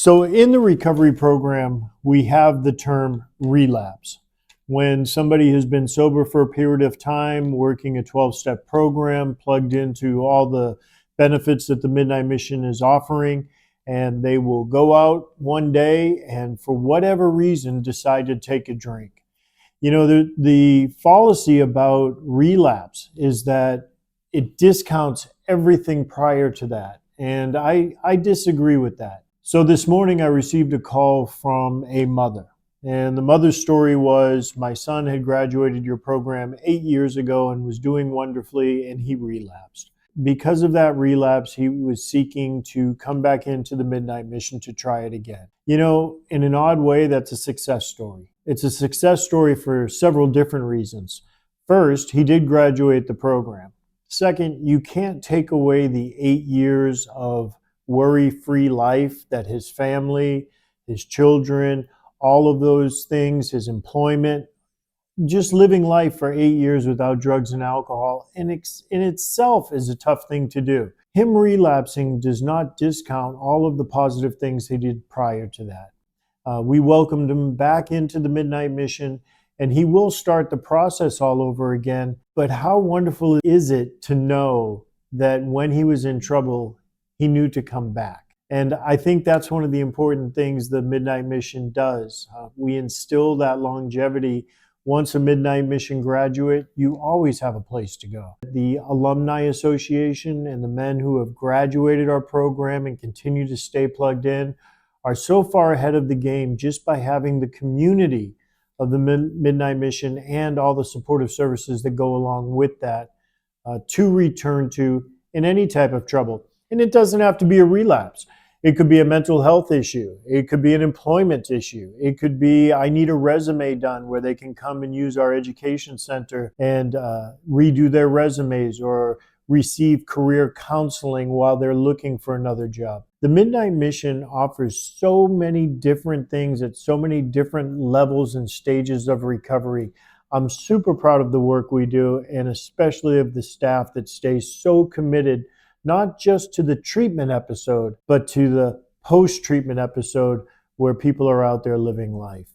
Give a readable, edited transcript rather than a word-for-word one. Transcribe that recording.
So in the recovery program, we have the term relapse. When somebody has been sober for a period of time, working a 12-step program, plugged into all the benefits that the Midnight Mission is offering, and they will go out one day and for whatever reason decide to take a drink. You know, the fallacy about relapse is that it discounts everything prior to that. And I disagree with that. So this morning I received a call from a mother. And the mother's story was, my son had graduated your program 8 years ago and was doing wonderfully, and he relapsed. Because of that relapse, he was seeking to come back into the Midnight Mission to try it again. You know, in an odd way, that's a success story. It's a success story for several different reasons. First, he did graduate the program. Second, you can't take away the 8 years of worry-free life that his family, his children, all of those things, his employment, just living life for 8 years without drugs and alcohol in itself is a tough thing to do. Him relapsing does not discount all of the positive things he did prior to that. We welcomed him back into the Midnight Mission, and he will start the process all over again. But how wonderful is it to know that when he was in trouble, he knew to come back. And I think that's one of the important things the Midnight Mission does. We instill that longevity. Once a Midnight Mission graduate, you always have a place to go. The Alumni Association and the men who have graduated our program and continue to stay plugged in are so far ahead of the game just by having the community of the Midnight Mission and all the supportive services that go along with that to return to in any type of trouble. And it doesn't have to be a relapse. It could be a mental health issue. It could be an employment issue. It could be, I need a resume done, where they can come and use our education center and redo their resumes or receive career counseling while they're looking for another job. The Midnight Mission offers so many different things at so many different levels and stages of recovery. I'm super proud of the work we do, and especially of the staff that stays so committed not just to the treatment episode, but to the post-treatment episode where people are out there living life.